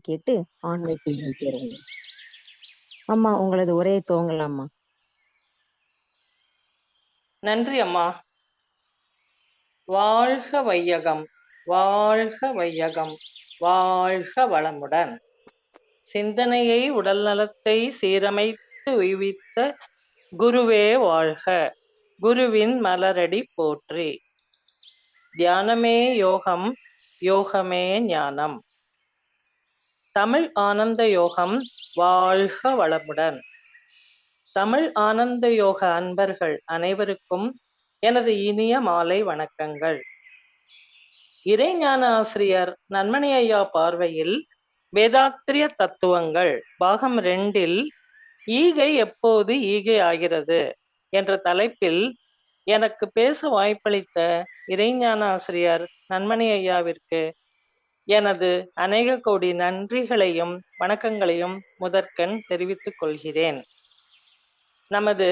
கேட்டு ஆன்மீக சேருங்க. அம்மா உங்களது உரையை துவங்கலாமா? நன்றி அம்மா. வாழ்க வையகம், வாழ்க வையகம், வாழ்க வளமுடன். சிந்தனையை உடல் நலத்தை சீரமைத்து உய்வித்த குருவே வாழ்க, குருவின் மலரடி போற்றி. தியானமே யோகம், யோகமே ஞானம். தமிழ் ஆனந்த யோகம் வாழ்க வளமுடன். தமிழ் ஆனந்த யோக அன்பர்கள் அனைவருக்கும் எனது இனிய மாலை வணக்கங்கள். இறைஞான ஆசிரியர் நன்மணி ஐயா பார்வையில் வேதாத்திரிய தத்துவங்கள் பாகம் 2 ஈகை எப்போது ஈகை ஆகிறது என்ற தலைப்பில் எனக்கு பேச வாய்ப்பளித்த இறைஞான ஆசிரியர் நன்மணி ஐயாவிற்கு எனது அநேக கோடி நன்றிகளையும் வணக்கங்களையும் முதற்கண் தெரிவித்துக் கொள்கிறேன். நமது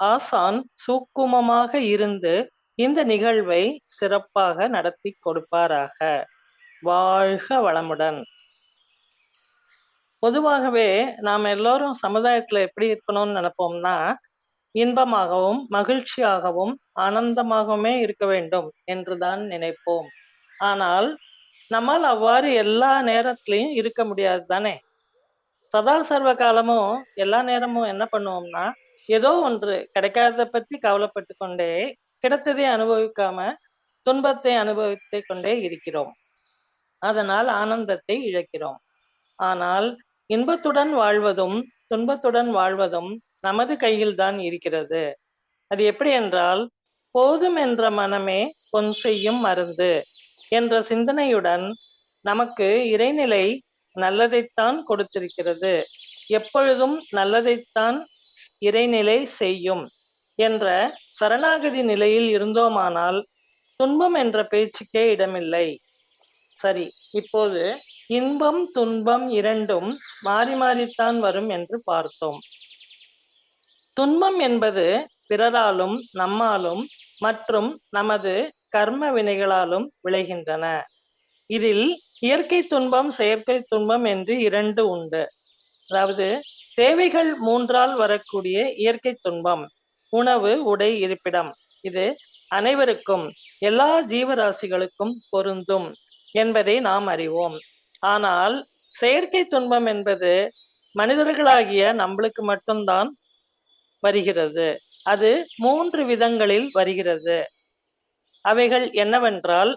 ஆசான் சூக்குமமாக இருந்து இந்த நிகழ்வை சிறப்பாக நடத்தி கொடுப்பாராக. வாழ்க வளமுடன். பொதுவாகவே நாம் எல்லோரும் சமுதாயத்துல எப்படி இருக்கணும்னு நினைப்போம்னா, இன்பமாகவும் மகிழ்ச்சியாகவும் ஆனந்தமாகவுமே இருக்க வேண்டும் என்றுதான் நினைப்போம். ஆனால் நம்மால் அவ்வாறு எல்லா நேரத்திலையும் இருக்க முடியாது தானே. சதா சர்வ காலமும் எல்லா நேரமும் என்ன பண்ணுவோம்னா, ஏதோ ஒன்று கிடைக்காததை பத்தி கவலைப்பட்டு கொண்டே, கிடைத்ததை அனுபவிக்காம துன்பத்தை அனுபவித்து கொண்டே இருக்கிறோம். அதனால் ஆனந்தத்தை இழக்கிறோம். ஆனால் இன்பத்துடன் வாழ்வதும் துன்பத்துடன் வாழ்வதும் நமது கையில் தான் இருக்கிறது. அது எப்படி என்றால், போதும் என்ற மனமே பொன் செய்யும் மருந்து என்ற சிந்தனையுடன் நமக்கு இறைநிலை நல்லதைத்தான் கொடுத்திருக்கிறது, எப்பொழுதும் நல்லதைத்தான் இறைநிலை செய்யும் என்ற சரணாகதி நிலையில் இருந்தோமானால் துன்பம் என்ற பேச்சுக்கே இடமில்லை. சரி, இப்போது இன்பம் துன்பம் இரண்டும் மாறி மாறித்தான் வரும் என்று பார்த்தோம். துன்பம் என்பது பிறராலும் நம்மாலும் மற்றும் நமது கர்ம வினைகளாலும் விளைகின்றன. இதில் இயற்கை துன்பம் செயற்கை துன்பம் என்று 2 உண்டு. அதாவது தேவைகள் 3ஆல் வரக்கூடிய இயற்கை துன்பம் உணவு, உடை, இருப்பிடம். இது அனைவருக்கும் எல்லா ஜீவராசிகளுக்கும் பொருந்தும் என்பதை நாம் அறிவோம். ஆனால் செயற்கை துன்பம் என்பது மனிதர்களாகிய நம்மளுக்கு மட்டும்தான் வருகிறது. அது 3 விதங்களில் வருகிறது. அவைகள் என்னவென்றால்,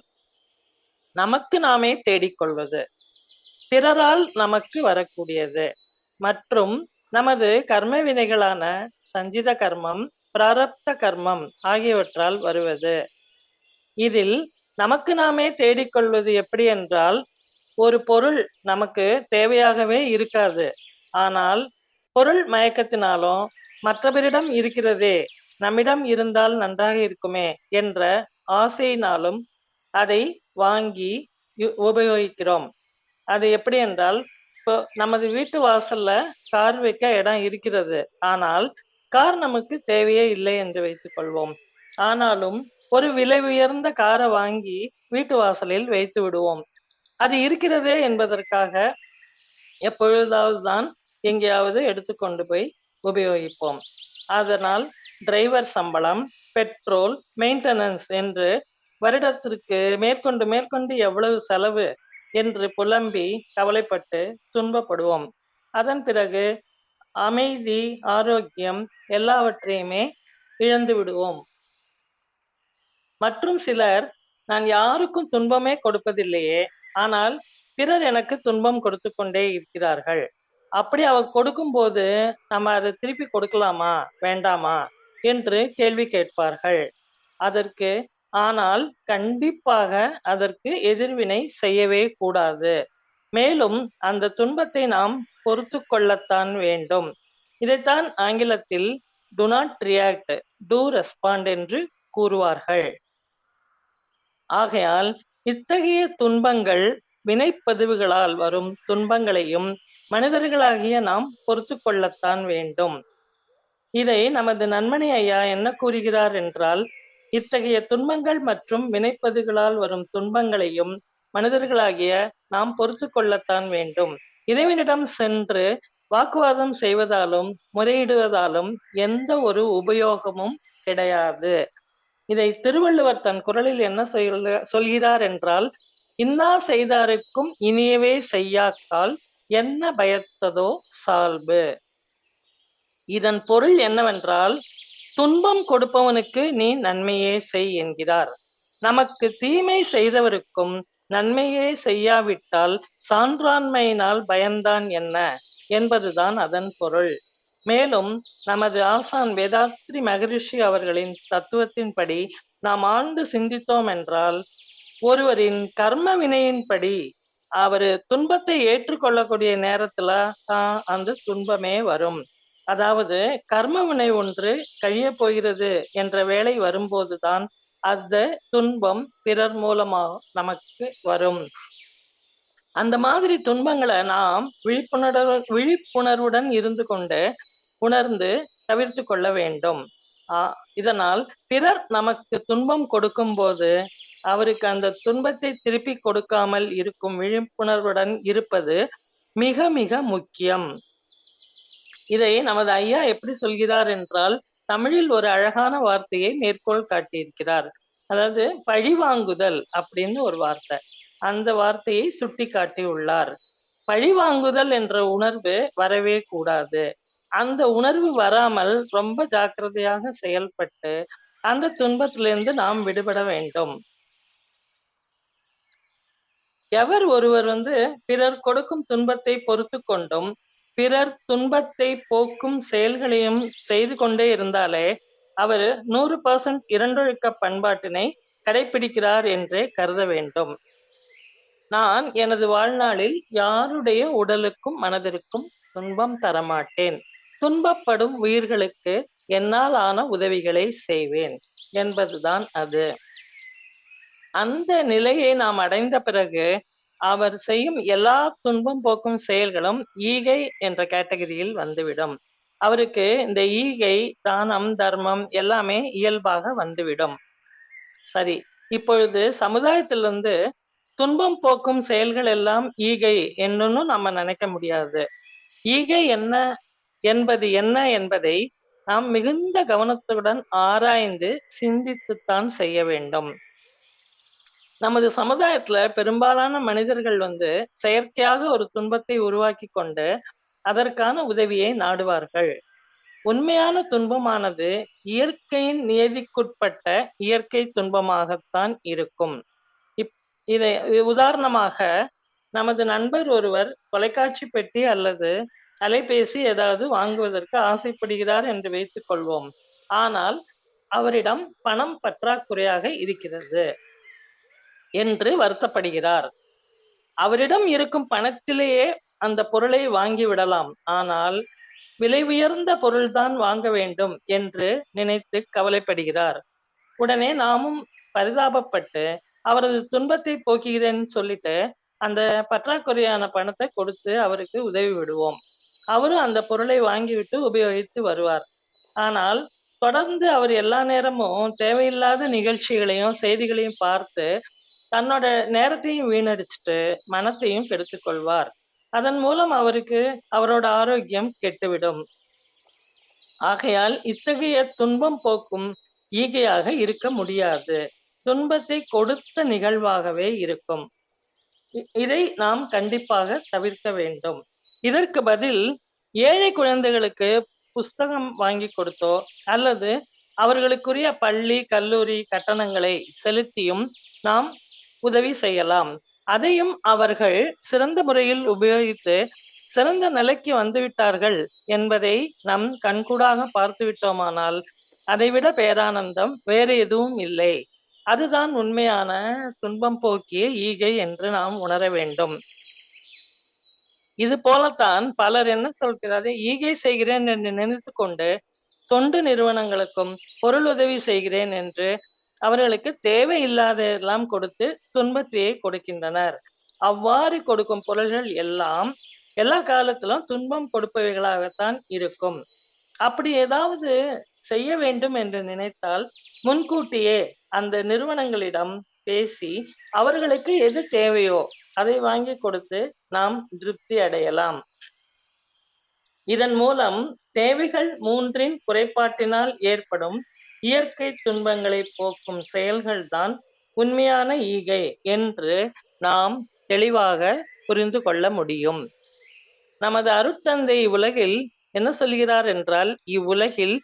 நமக்கு நாமே தேடிக்கொள்வது, பிறரால் நமக்கு வரக்கூடியது மற்றும் நமது கர்ம வினைகளான சஞ்சித கர்மம், பிராரப்த கர்மம் ஆகியவற்றால் வருவது. இதில் நமக்கு நாமே தேடிக்கொள்வது எப்படி என்றால், ஒரு பொருள் நமக்கு தேவையாகவே இருக்காது. ஆனால் பொருள் மயக்கத்தினாலும் மற்றவரிடம் இருக்கிறதே, நம்மிடம் இருந்தால் நன்றாக இருக்குமே என்ற ஆசையினாலும் அதை வாங்கி உபயோகிக்கிறோம். அது எப்படி என்றால், இப்போ நமது வீட்டு வாசல்ல கார் வைக்க இடம் இருக்கிறது, ஆனால் கார் நமக்கு தேவையே இல்லை என்று வைத்துக் கொள்வோம். ஆனாலும் ஒரு விலை உயர்ந்த காரை வாங்கி வீட்டு வாசலில் வைத்து விடுவோம். அது இருக்கிறதே என்பதற்காக எப்பொழுதாவது தான் எங்கேயாவது எடுத்துக்கொண்டு போய் உபயோகிப்போம். அதனால் டிரைவர் சம்பளம், பெட்ரோல், மெயின்டெனன்ஸ் என்று வருடத்திற்கு மேற்கொண்டு எவ்வளவு செலவு என்று புலம்பி கவலைப்பட்டு துன்பப்படுவோம். அதன் பிறகு அமைதி, ஆரோக்கியம் எல்லாவற்றையுமே இழந்து விடுவோம். மற்றும் சிலர், நான் யாருக்கும் துன்பமே கொடுப்பதில்லையே, ஆனால் பிறர் எனக்கு துன்பம் கொடுத்து கொண்டே இருக்கிறார்கள், அப்படி அவர் கொடுக்கும்போது நம்ம அதை திருப்பி கொடுக்கலாமா வேண்டாமா என்று கேள்வி கேட்பார்கள். அதற்கு ஆனால் கண்டிப்பாக அதற்கு எதிர்வினை செய்யவே கூடாது. மேலும் அந்த துன்பத்தை நாம் பொறுத்து கொள்ளத்தான் வேண்டும். இதைத்தான் ஆங்கிலத்தில் do not react, do respond என்று கூறுவார்கள். ஆகையால் இத்தகைய துன்பங்கள் வினைப்பதிவுகளால் வரும் துன்பங்களையும் மனிதர்களாகிய நாம் பொறுத்து கொள்ளத்தான் வேண்டும். இதை நமது நன்மணி ஐயா என்ன கூறுகிறார் என்றால், இத்தகைய துன்பங்கள் மற்றும் வினைப்பதிவுகளால் வரும் துன்பங்களையும் மனிதர்களாகிய நாம் பொறுத்து கொள்ளத்தான் வேண்டும். இறைவனிடம் சென்று வாக்குவாதம் செய்வதாலும் முறையிடுவதாலும் எந்த ஒரு உபயோகமும் கிடையாது. இதை திருவள்ளுவர் தன் குறளில் என்ன சொல்கிறார் என்றால், இன்னா செய்தாருக்கும் இனியவே செய்யாக்கால் என்ன பயத்ததோ சால்பு. இதன் பொருள் என்னவென்றால், துன்பம் கொடுப்பவனுக்கு நீ நன்மையே செய் என்கிறார். நமக்கு தீமை செய்தவருக்கும் நன்மையே செய்யாவிட்டால் சான்றாண்மையினால் பயன்தான் என்ன என்பதுதான் அதன் பொருள். மேலும் நமது ஆசான் வேதாத்ரி மகரிஷி அவர்களின் தத்துவத்தின்படி நாம் ஆழ்ந்து சிந்தித்தோம் என்றால், ஒருவரின் கர்ம வினையின்படி அவரு துன்பத்தை ஏற்றுக்கொள்ளக்கூடிய நேரத்துல தான் அந்த துன்பமே வரும். அதாவது கர்ம வினை ஒன்று கழிய போகிறது என்ற வேளை வரும்போதுதான் அந்த துன்பம் பிறர் மூலமாக நமக்கு வரும். அந்த மாதிரி துன்பங்களை நாம் விழிப்புணர்வுடன் இருந்து கொண்டு உணர்ந்து தவிர்த்து கொள்ள வேண்டும். இதனால் பிறர் நமக்கு துன்பம் கொடுக்கும் போது அவருக்கு அந்த துன்பத்தை திருப்பி கொடுக்காமல் இருக்கும் விழிப்புணர்வுடன் இருப்பது மிக மிக முக்கியம். இதை நமது ஐயா எப்படி சொல்கிறார் என்றால், தமிழில் ஒரு அழகான வார்த்தையை மேற்கோள் காட்டியிருக்கிறார். அதாவது பழிவாங்குதல் அப்படின்னு ஒரு வார்த்தை, அந்த வார்த்தையை சுட்டி காட்டி உள்ளார். பழிவாங்குதல் என்ற உணர்வு வரவே கூடாது. அந்த உணர்வு வராமல் ரொம்ப ஜாக்கிரதையாக செயல்பட்டு அந்த துன்பத்திலிருந்து நாம் விடுபட வேண்டும். எவர் ஒருவர் பிறர் கொடுக்கும் துன்பத்தை பொறுத்து கொண்டும் பிறர் துன்பத்தை போக்கும் செயல்களையும் செய்து கொண்டே இருந்தாலே அவர் 100% இரண்டொழுக்க பண்பாட்டினை கடைபிடிக்கிறார் என்றே கருத வேண்டும். நான் எனது வாழ்நாளில் யாருடைய உடலுக்கும் மனதிற்கும் துன்பம் தரமாட்டேன். துன்பப்படும் உயிர்களுக்கு என்னால் ஆன உதவிகளை செய்வேன் என்பதுதான் அது. அந்த நிலையை நாம் அடைந்த பிறகு அவர் செய்யும் எல்லா துன்பம் போக்கும் செயல்களும் ஈகை என்ற கேட்டகரியில் வந்துவிடும். அவருக்கு இந்த ஈகை, தானம், தர்மம் எல்லாமே இயல்பாக வந்துவிடும். சரி, இப்பொழுது சமுதாயத்திலிருந்து துன்பம் போக்கும் செயல்கள் எல்லாம் ஈகை என்னன்னு நம்ம நினைக்க முடியாது. ஈகை என்ன என்பதை நாம் மிகுந்த கவனத்துடன் ஆராய்ந்து சிந்தித்துத்தான் செய்ய வேண்டும். நமது சமுதாயத்துல பெரும்பாலான மனிதர்கள் செயற்கையாக ஒரு துன்பத்தை உருவாக்கி கொண்டு அதற்கான உதவியை நாடுவார்கள். உண்மையான துன்பமானது இயற்கையின் நியதிக்குட்பட்ட இயற்கை துன்பமாகத்தான் இருக்கும். இதை உதாரணமாக, நமது நண்பர் ஒருவர் தொலைக்காட்சி பெட்டி அல்லது அலைபேசி ஏதாவது வாங்குவதற்கு ஆசைப்படுகிறார் என்று வைத்துக் கொள்வோம். ஆனால் அவரிடம் பணம் பற்றாக்குறையாக இருக்கிறது என்று வருத்தப்படுகிறார். அவரிடம் இருக்கும் பணத்திலேயே அந்த பொருளை வாங்கி விடலாம். ஆனால் விலை உயர்ந்த பொருள்தான் வாங்க வேண்டும் என்று நினைத்து கவலைப்படுகிறார். உடனே நாமும் பரிதாபப்பட்டு அவரது துன்பத்தை போக்குகிறேன்னு சொல்லிட்டு அந்த பற்றாக்குறையான பணத்தை கொடுத்து அவருக்கு உதவி விடுவோம். அவரும் அந்த பொருளை வாங்கிவிட்டு உபயோகித்து வருவார். ஆனால் தொடர்ந்து அவர் எல்லா நேரமும் தேவையில்லாத நிகழ்ச்சிகளையும் செய்திகளையும் பார்த்து தன்னோட நேரத்தையும் வீணடிச்சுட்டு மனத்தையும் கெடுத்துக் கொள்வார். அதன் மூலம் அவருக்கு அவரோட ஆரோக்கியம் கெட்டுவிடும். ஆகையால் இத்தகைய துன்பம் போக்கும் ஈகையாக இருக்க முடியாது. துன்பத்தை கொடுத்த நிகழ்வாகவே இருக்கும். இதை நாம் கண்டிப்பாக தவிர்க்க வேண்டும். இதற்கு பதில் ஏழை குழந்தைகளுக்கு புஸ்தகம் வாங்கி கொடுத்தோ அல்லது அவர்களுக்குரிய பள்ளி கல்லூரி கட்டணங்களை செலுத்தியும் நாம் உதவி செய்யலாம். அதையும் அவர்கள் சிறந்த முறையில் உபயோகித்து சிறந்த நிலைக்கு வந்துவிட்டார்கள் என்பதை நம் கண்கூடாக பார்த்து விட்டோமானால் அதைவிட பேரானந்தம் வேறு எதுவும் இல்லை. அதுதான் உண்மையான துன்பம் போக்கிய ஈகை என்று நாம் உணர வேண்டும். இது போலத்தான் பலர் என்ன சொல்கிறார்கள், ஈகை செய்கிறேன் என்று நினைத்து கொண்டு தொண்டு நிறுவனங்களுக்கும் பொருள் உதவி செய்கிறேன் என்று அவர்களுக்கு தேவையில்லாத எல்லாம் கொடுத்து துன்பத்தையே கொடுக்கின்றனர். அவ்வாறு கொடுக்கும் பொருள்கள் எல்லாம் எல்லா காலத்திலும் துன்பம் கொடுப்பவைகளாகத்தான் இருக்கும். அப்படி ஏதாவது செய்ய வேண்டும் என்று நினைத்தால் முன்கூட்டியே அந்த நிறுவனங்களிடம் பேசி அவர்களுக்கு எது தேவையோ அதை வாங்கி கொடுத்து நாம் திருப்தி அடையலாம். இதன் மூலம் தேவைகள் மூன்றின் குறைபாட்டினால் ஏற்படும் இயற்கை துன்பங்களை போக்கும் செயல்கள்தான் உண்மையான ஈகை என்று நாம் தெளிவாக புரிந்து கொள்ள முடியும். நமது அருட்தந்தை உலகில் என்ன சொல்கிறார் என்றால், இவ்வுலகில்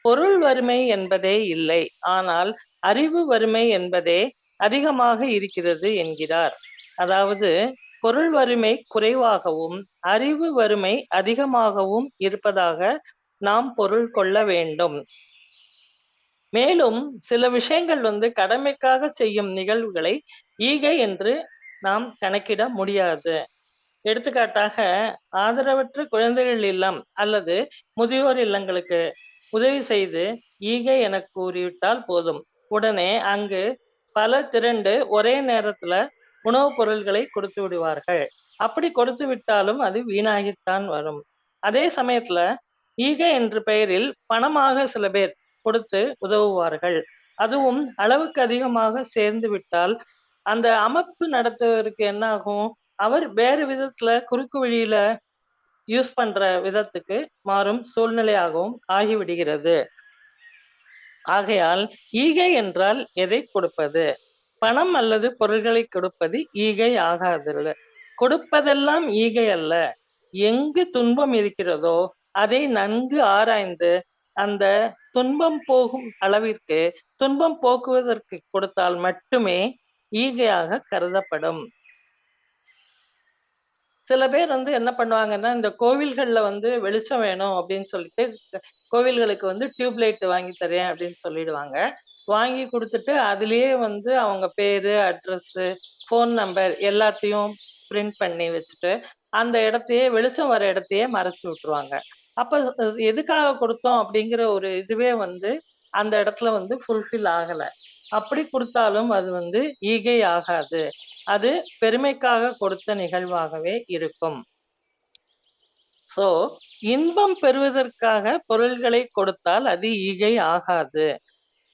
பொருள் வறுமை என்பதே இல்லை, ஆனால் அறிவு வறுமை என்பதே அதிகமாக இருக்கிறது என்கிறார். அதாவது பொருள் வறுமை குறைவாகவும் அறிவு வறுமை அதிகமாகவும் இருப்பதாக நாம் பொருள் கொள்ள வேண்டும். மேலும் சில விஷயங்கள் கடமைக்காக செய்யும் நிகழ்வுகளை ஈகை என்று நாம் கணக்கிட முடியாது. எடுத்துக்காட்டாக, ஆதரவற்ற குழந்தைகள் இல்லம் அல்லது முதியோர் இல்லங்களுக்கு உதவி செய்து ஈகை என கூறிவிட்டால் போதும், உடனே அங்கு பல திரண்டு ஒரே நேரத்துல உணவுப் பொருள்களை கொடுத்து விடுவார்கள். அப்படி கொடுத்து விட்டாலும் அது வீணாகித்தான் வரும். அதே சமயத்துல ஈகை என்ற பெயரில் பணமாக சில பேர் கொடுத்து உதவுவார்கள். அதுவும் அளவுக்கு அதிகமாக சேர்ந்து விட்டால் அந்த அமைப்பு நடத்துவதற்கு என்ன ஆகும், அவர் வேறு விதத்துல குறுக்கு வழியில யூஸ் பண்ற விதத்துக்கு மாறும் சூழ்நிலையாகவும் ஆகிவிடுகிறது. ஆகையால் ஈகை என்றால் எதை கொடுப்பது? பணம் அல்லது பொருள்களை கொடுப்பது ஈகை ஆகாது. கொடுப்பதெல்லாம் ஈகை அல்ல. எங்கு துன்பம் இருக்கிறதோ அதை நன்கு ஆராய்ந்து அந்த துன்பம் போகும் அளவிற்கு துன்பம் போக்குவதற்கு கொடுத்தால் மட்டுமே ஈகையாக கருதப்படும். சில பேர் என்ன பண்ணுவாங்கன்னா, இந்த கோவில்கள்ல வெளிச்சம் வேணும் அப்படின்னு சொல்லிட்டு கோவில்களுக்கு டியூப் லைட் வாங்கி தரேன் அப்படின்னு சொல்லிடுவாங்க. வாங்கி கொடுத்துட்டு அதுலயே அவங்க பேரு, அட்ரஸ், ஃபோன் நம்பர் எல்லாத்தையும் பிரிண்ட் பண்ணி வச்சுட்டு அந்த இடத்தையே, வெளிச்சம் வர இடத்தையே மறைச்சு விட்டுருவாங்க. அப்ப எதுக்காக கொடுத்தோம் அப்படிங்கிற ஒரு இதுவே அந்த இடத்துல ஃபுல்ஃபில் ஆகல. அப்படி கொடுத்தாலும் அது ஈகை ஆகாது. அது பெருமைக்காக கொடுத்த நிகழ்வாகவே இருக்கும். சோ இன்பம் பெறுவதற்காக பொருள்களை கொடுத்தால் அது ஈகை ஆகாது.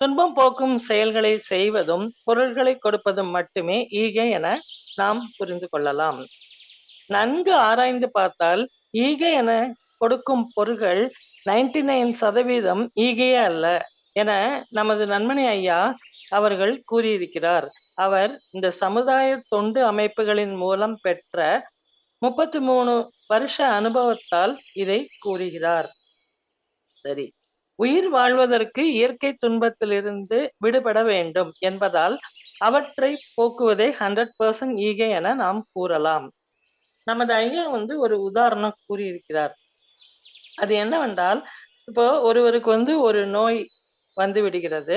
துன்பம் போக்கும் செயல்களை செய்வதும் பொருள்களை கொடுப்பதும் மட்டுமே ஈகை என நாம் புரிந்து கொள்ளலாம். நன்கு ஆராய்ந்து பார்த்தால் ஈகை என கொடுக்கும் பொருள்கள் 99% ஈகையே அல்ல என நமது நன்மணி ஐயா அவர்கள் கூறியிருக்கிறார். அவர் இந்த சமுதாய தொண்டு அமைப்புகளின் மூலம் பெற்ற 33 வருஷ அனுபவத்தால் இதை கூறுகிறார். சரி, உயிர் வாழ்வதற்கு இயற்கை துன்பத்திலிருந்து விடுபட வேண்டும் என்பதால் அவற்றை போக்குவதே 100% ஈகை என நாம் கூறலாம். நமது ஐயா ஒரு உதாரணம் கூறியிருக்கிறார். அது என்னவென்றால், இப்போ ஒருவருக்கு ஒரு நோய் வந்து விடுகிறது,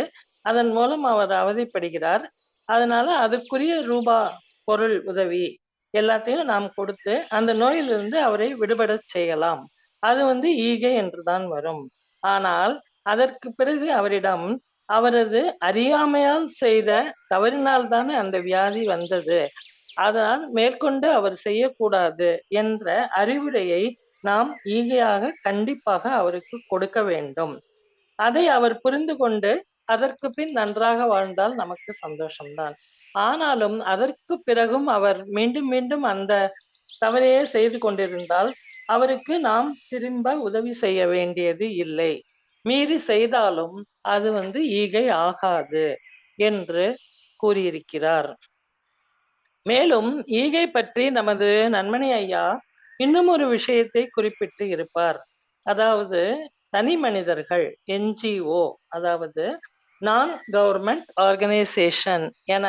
அதன் மூலம் அவர் அவதிப்படுகிறார். அதனால அதுக்குரிய ரூபா பொருள் உதவி எல்லாத்தையும் நாம் கொடுத்து அந்த நோயிலிருந்து அவரை விடுபட செய்யலாம். அது ஈகை என்றுதான் வரும். ஆனால் அதற்கு பிறகு அவரிடம் அவரது அறியாமையால் செய்த தவறினால் தானே அந்த வியாதி வந்தது, அதனால் மேற்கொண்டு அவர் செய்யக்கூடாது என்ற அறிவுரையை நாம் ஈகையாக கண்டிப்பாக அவருக்கு கொடுக்க வேண்டும். அதை அவர் புரிந்து கொண்டு அதற்கு பின் நன்றாக வாழ்ந்தால் நமக்கு சந்தோஷம்தான். ஆனாலும் அதற்கு பிறகும் அவர் மீண்டும் மீண்டும் அந்த தவறையே செய்து கொண்டிருந்தால் அவருக்கு நாம் திரும்ப உதவி செய்ய வேண்டியது இல்லை. மீறி செய்தாலும் அது ஈகை ஆகாது என்று கூறியிருக்கிறார். மேலும் ஈகை பற்றி நமது நன்மணி ஐயா இன்னும் ஒரு விஷயத்தை குறிப்பிட்டு இருப்பார். அதாவது தனி மனிதர்கள், NGO, அதாவது நான் கவர்மெண்ட் ஆர்கனைசேஷன் என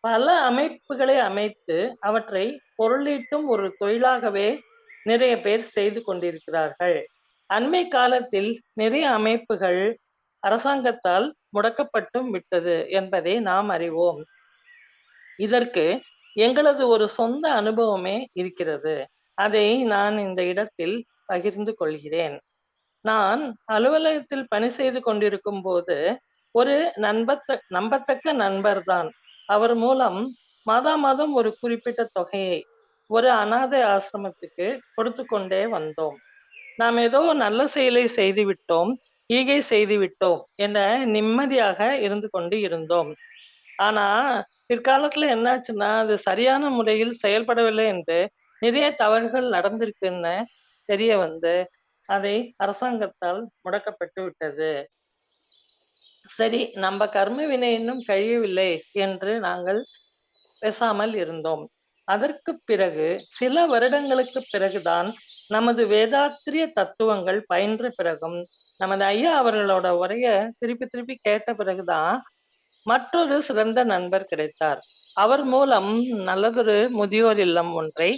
பல அமைப்புகளை அமைத்து அவற்றை பொருளீட்டும் ஒரு தொழிலாகவே நிறைய பேர் செய்து கொண்டிருக்கிறார்கள். அண்மை காலத்தில் நிறைய அமைப்புகள் அரசாங்கத்தால் முடக்கப்பட்டும் விட்டது என்பதை நாம் அறிவோம். இதற்கு எங்களது ஒரு சொந்த அனுபவமே இருக்கிறது. அதை நான் இந்த இடத்தில் பகிர்ந்து கொள்கிறேன். நான் அலுவலகத்தில் பணி செய்து கொண்டிருக்கும் போது ஒரு நம்பத்தக்க நண்பர் தான். அவர் மூலம் மாதம் ஒரு குறிப்பிட்ட தொகையை ஒரு அனாதை ஆசிரமத்துக்கு கொடுத்து கொண்டே வந்தோம். நாம் ஏதோ நல்ல செயலை செய்து விட்டோம், ஈகை செய்து விட்டோம் என நிம்மதியாக இருந்து கொண்டு இருந்தோம். ஆனா பிற்காலத்துல என்னாச்சுன்னா அது சரியான முறையில் செயல்படவில்லை என்று நிறைய தவறுகள் நடந்திருக்குன்னு தெரிய வந்து அதை அரசாங்கத்தால் முடக்கப்பட்டு விட்டது. சரி, நம்ம கர்ம வினை இன்னும் கழியவில்லை என்று நாங்கள் பேசாமல் இருந்தோம். அதற்கு பிறகு சில வருடங்களுக்கு பிறகுதான் நமது வேதாத்திரிய தத்துவங்கள் பயின்ற பிறகும் நமது ஐயா அவர்களோட உரைய திருப்பி திருப்பி கேட்ட பிறகுதான் மற்றொரு சிறந்த நண்பர் கிடைத்தார். அவர் மூலம் நல்லதொரு முதியோர் இல்லம் ஒன்றை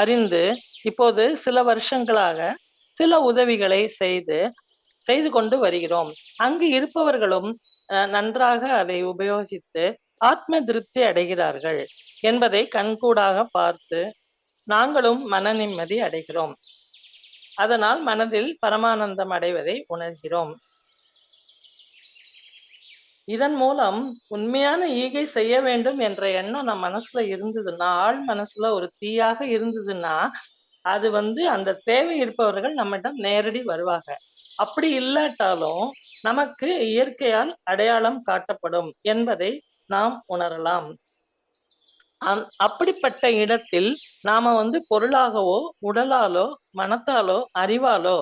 அறிந்து இப்போது சில வருஷங்களாக சில உதவிகளை செய்து கொண்டு வருகிறோம். அங்கு இருப்பவர்களும் நன்றாக அதை உபயோகித்து ஆத்ம திருப்தி அடைகிறார்கள் என்பதை கண்கூடாக பார்த்து நாங்களும் மன நிம்மதி அடைகிறோம். அதனால் மனதில் பரமானந்தம் அடைவதை உணர்கிறோம். இதன் மூலம் உண்மையான ஈகை செய்ய வேண்டும் என்ற எண்ணம் நம் மனசுல இருந்ததுன்னா, ஆழ் மனசுல ஒரு தீயாக இருந்ததுன்னா, அது அந்த தேவை இருப்பவர்கள் நம்மிடம் நேரடி வருவாங்க. அப்படி இல்லாட்டாலும் நமக்கு இயற்கையால் அடையாளம் காட்டப்படும் என்பதை நாம் உணரலாம். அப்படிப்பட்ட இடத்தில் நாம பொருளாகவோ, உடலாலோ, மனத்தாலோ, அறிவாலோ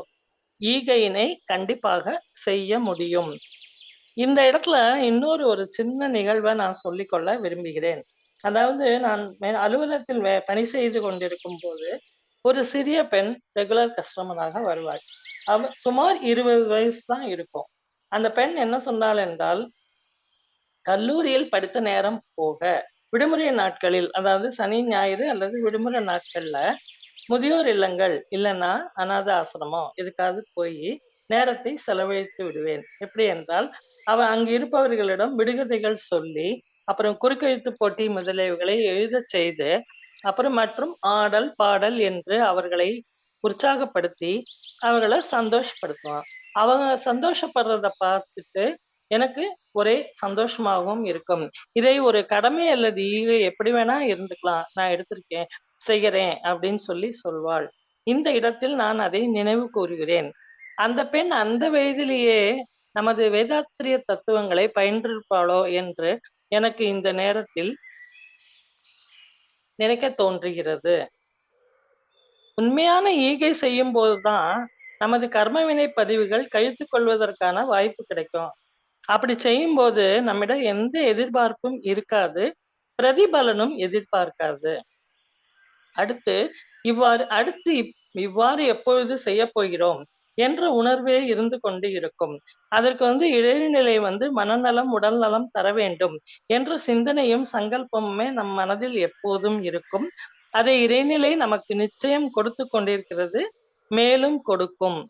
ஈகையினை கண்டிப்பாக செய்ய முடியும். இந்த இடத்துல இன்னொரு ஒரு சின்ன நிகழ்வை நான் சொல்லிக்கொள்ள விரும்புகிறேன். அதாவது நான் அலுவலகத்தில் பணி செய்து கொண்டிருக்கும் போது ஒரு சிறிய பெண் ரெகுலர் கஸ்டமராக வருவாள். சுமார் 20 வயசு தான் இருக்கும். அந்த பெண் என்ன சொன்னாள் என்றால், கல்லூரியில் படித்த நேரம் போக விடுமுறை நாட்களில், அதாவது சனி ஞாயிறு அல்லது விடுமுறை நாட்கள்ல முதியோர் இல்லங்கள் இல்லைன்னா அநாத ஆசிரமம் இதுக்காவது போய் நேரத்தை செலவழித்து விடுவேன். எப்படி என்றால் அங்கு இருப்பவர்களிடம் விடுகதைகள் சொல்லி, அப்புறம் குறுக்கெழுத்து போட்டி முதலியவைகளை எழுதச் செய்து, அப்புறம் மற்றும் ஆடல் பாடல் என்று அவர்களை உற்சாகப்படுத்தி அவர்களை சந்தோஷப்படுத்துவான். அவங்க சந்தோஷப்படுறத பார்த்துட்டு எனக்கு ஒரே சந்தோஷமாகவும் இருக்கும். இதை ஒரு கடமை அல்லது ஈகை எப்படி வேணா இருந்துக்கலாம், நான் எடுத்திருக்கேன், செய்கிறேன் அப்படின்னு சொல்வாள். இந்த இடத்தில் நான் அதை நினைவு கூறுகிறேன். அந்த பெண் அந்த வயதிலேயே நமது வேதாத்திரிய தத்துவங்களை பயின்றிருப்பாளோ என்று எனக்கு இந்த நேரத்தில் நினைக்க தோன்றுகிறது. உண்மையான ஈகை செய்யும் போதுதான் நமது கர்மவினை பதிவுகள் கழித்துக் கொள்வதற்கான வாய்ப்பு கிடைக்கும். அப்படி செய்யும் போது நம்மிடம் எந்த எதிர்பார்ப்பும் இருக்காது, பிரதிபலனும் எதிர்பார்க்காது. அடுத்து இவ்வாறு எப்பொழுது செய்ய போகிறோம் என்ற உணர்வே இருந்து கொண்டு இருக்கும். அதற்கு இடைநிலை மனநலம் உடல் நலம் தர வேண்டும் என்ற சிந்தனையும் சங்கல்பமுமே நம் மனதில் எப்போதும் இருக்கும். அதை இறைநிலை நமக்கு நிச்சயம் கொடுத்து கொண்டிருக்கிறது, மேலும் கொடுக்கும்.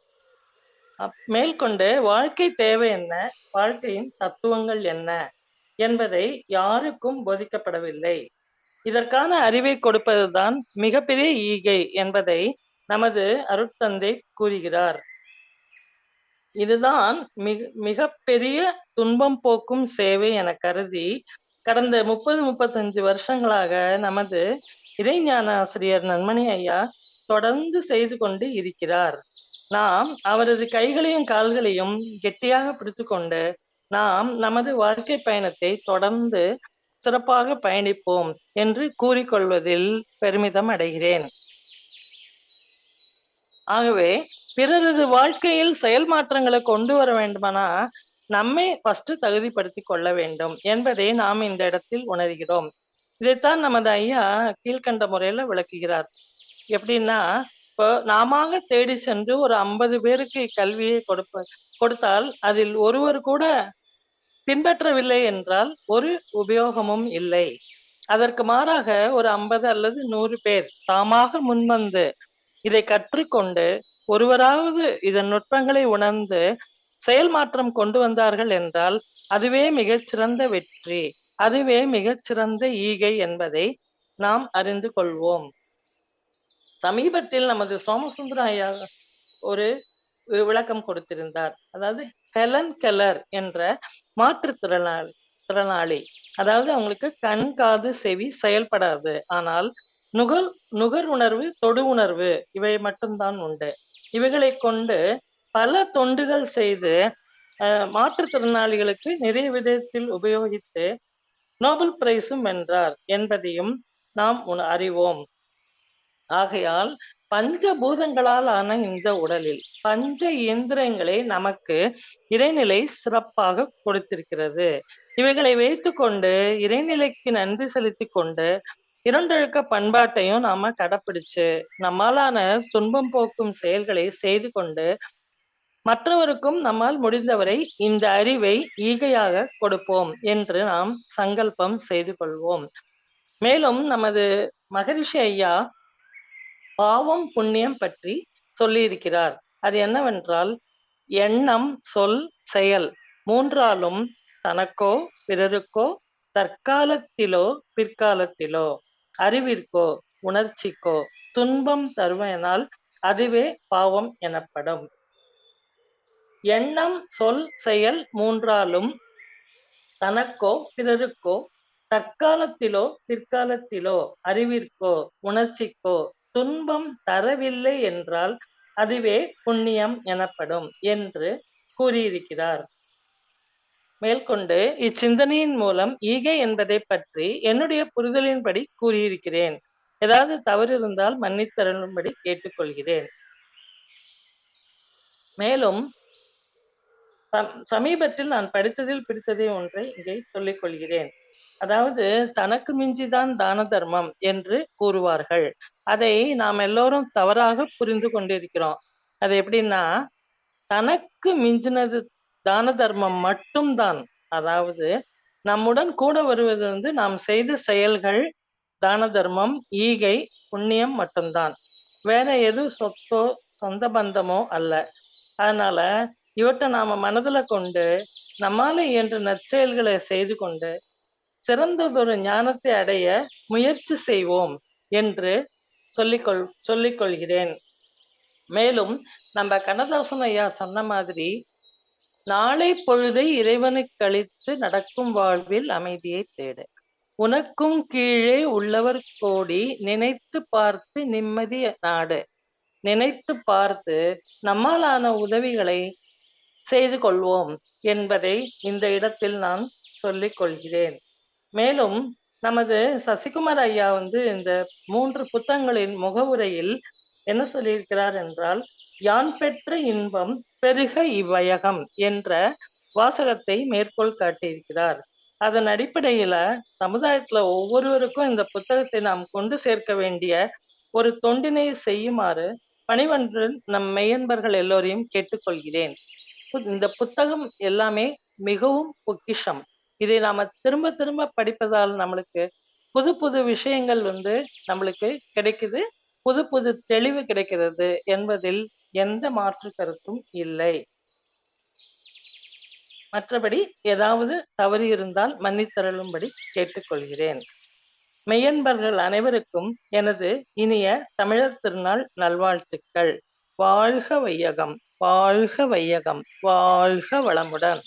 மேற்கொண்டு வாழ்க்கை தேவை என்ன, வாழ்க்கையின் தத்துவங்கள் என்ன என்பதை யாருக்கும் போதிக்கப்படவில்லை. இதற்கான அறிவை கொடுப்பதுதான் மிகப்பெரிய ஈகை என்பதை நமது அருட்தந்தை கூறுகிறார். இதுதான் மிகப்பெரிய துன்பம் போக்கும் சேவை என கருதி கடந்த 30-35 வருஷங்களாக நமது இறைஞான ஆசிரியர் நன்மணி ஐயா தொடர்ந்து செய்து கொண்டு இருக்கிறார். நாம் அவரது கைகளையும் கால்களையும் கெட்டியாக பிடித்து கொண்டு நாம் நமது வாழ்க்கை பயணத்தை தொடர்ந்து சிறப்பாக பயணிப்போம் என்று கூறிக்கொள்வதில் பெருமிதம் அடைகிறேன். ஆகவே பிறரது வாழ்க்கையில் செயல் மாற்றங்களை கொண்டு வர வேண்டுமானா நம்மை ஃபர்ஸ்ட் தகுதிப்படுத்திக் கொள்ள வேண்டும் என்பதை நாம் இந்த இடத்தில் உணர்கிறோம். இதைத்தான் நமது ஐயா கீழ்கண்ட முறையில விளக்குகிறார். எப்படின்னா, இப்போ நாம தேடி சென்று ஒரு 50 பேருக்கு கல்வியை கொடுத்தால் அதில் ஒருவர் கூட பின்பற்றவில்லை என்றால் ஒரு உபயோகமும் இல்லை. அதற்கு மாறாக ஒரு 50 அல்லது 100 பேர் தாமாக முன்வந்து இதை கற்றுக்கொண்டு ஒருவராவது இதன் நுட்பங்களை உணர்ந்து செயல் மாற்றம் கொண்டு வந்தார்கள் என்றால் அதுவே மிகச்சிறந்த வெற்றி, அதுவே மிகச்சிறந்த ஈகை என்பதை நாம் அறிந்து கொள்வோம். சமீபத்தில் நமது சோமசுந்தர ஐயா ஒரு விளக்கம் கொடுத்திருந்தார். அதாவது ஹெலன் கெல்லர் என்ற மாற்றுத்திறனாளி, அதாவது அவங்களுக்கு கண் காது செவி செயல்படாது, ஆனால் நுகர் உணர்வு தொடு உணர்வு இவை மட்டும்தான் உண்டு. இவைகளை கொண்டு பல தொண்டுகள் செய்து மாற்றுத்திறனாளிகளுக்கு நிறைய விதத்தில் உபயோகித்து நோபல் பிரைஸும் வென்றார் என்பதையும் நாம் அறிவோம். ஆகையால் பஞ்சபூதங்களால் ஆன இந்த உடலில் பஞ்ச இயந்திரங்களை நமக்கு இறைநிலை சிறப்பாக கொடுத்திருக்கிறது. இவைகளை வைத்துக்கொண்டு இறைநிலைக்கு நன்றி செலுத்தி கொண்டு இரண்டொழுக்க பண்பாட்டையும் நாம கடைப்பிடிச்சு நம்மாலான துன்பம் போக்கும் செயல்களை செய்து கொண்டு மற்றவருக்கும் நம்மால் முடிந்தவரை இந்த அறிவை ஈகையாக கொடுப்போம் என்று நாம் சங்கல்பம் செய்து கொள்வோம். மேலும் நமது மகரிஷி ஐயா பாவம் புண்ணியம் பற்றி சொல்லியிருக்கிறார். அது என்னவென்றால், எண்ணம் சொல் செயல் மூன்றாலும் தனக்கோ பிறருக்கோ தற்காலத்திலோ பிற்காலத்திலோ அறிவிற்கோ உணர்ச்சிக்கோ துன்பம் தருவதனால் அதுவே பாவம் எனப்படும். எண்ணம் சொல் செயல் மூன்றாலும் தனக்கோ பிறருக்கோ தற்காலத்திலோ பிற்காலத்திலோ அறிவிற்கோ உணர்ச்சிக்கோ துன்பம் தரவில்லை என்றால் அதுவே புண்ணியம் எனப்படும் என்று கூறியிருக்கிறார். மேற்கொண்டு இச்சிந்தனையின் மூலம் ஈகை என்பதை பற்றி என்னுடைய புரிதலின்படி கூறியிருக்கிறேன். ஏதாவது தவறு இருந்தால் மன்னித்தருளும்படி கேட்டுக்கொள்கிறேன். மேலும் சமீபத்தில் நான் படித்ததில் பிடித்ததை ஒன்றை இங்கே சொல்லிக் கொள்கிறேன். அதாவது தனக்கு மிஞ்சிதான் தான தர்மம் என்று கூறுவார்கள். அதை நாம் எல்லோரும் தவறாக புரிந்து கொண்டிருக்கிறோம். அது எப்படின்னா, தனக்கு மிஞ்சினது தான தர்மம் மட்டும்தான். அதாவது நம்முடன் கூட வருவது நாம் செய்த செயல்கள் தான தர்மம், ஈகை, புண்ணியம் மட்டும்தான். வேற எதுவும் சொத்தோ சொந்த பந்தமோ அல்ல. அதனால இவற்றை நாம மனதுல கொண்டு நம்மால இயன்ற நற்செயல்களை செய்து கொண்டு சிறந்ததொரு ஞானத்தை அடைய முயற்சி செய்வோம் என்று சொல்லிக் கொள்கிறேன். மேலும் நம்ம கண்ணதாசன் ஐயா சொன்ன மாதிரி, நாளை பொழுதை இறைவனுக்கு கழித்து நடக்கும் வாழ்வில் அமைதியை தேடு, உனக்கும் கீழே உள்ளவர் கோடி நினைத்து பார்த்து நிம்மதி நாடு. நினைத்து பார்த்து நம்மாலான உதவிகளை செய்து கொள்வோம் என்பதை இந்த இடத்தில் நான் சொல்லிக் கொள்கிறேன். மேலும் நமது சசிகுமார் ஐயா இந்த 3 புத்தகங்களின் முகவுரையில் என்ன சொல்லியிருக்கிறார் என்றால், யான் பெற்ற இன்பம் பெருக இவ்வையகம் என்ற வாசகத்தை மேற்கோள் காட்டியிருக்கிறார். அதன் அடிப்படையில சமுதாயத்துல ஒவ்வொருவருக்கும் இந்த புத்தகத்தை நாம் கொண்டு சேர்க்க வேண்டிய ஒரு தொண்டினை செய்யுமாறு பணிவன்று நம் மெய்யன்பர்கள் எல்லோரையும் கேட்டுக்கொள்கிறேன். இந்த புத்தகம் எல்லாமே மிகவும் பொக்கிஷம். இதை நாம திரும்ப திரும்ப படிப்பதால் நம்மளுக்கு புது புது விஷயங்கள் நம்மளுக்கு கிடைக்குது, புது புது தெளிவு கிடைக்கிறது என்பதில் எந்த மாற்று கருத்தும் இல்லை. மற்றபடி ஏதாவது தவறு இருந்தால் மன்னித்தருளும்படி கேட்டுக்கொள்கிறேன். மெய்யன்பர்கள் அனைவருக்கும் எனது இனிய தமிழர் திருநாள் நல்வாழ்த்துக்கள். வாழ்க வையகம், வாழ்க வையகம், வாழ்க வளமுடன்.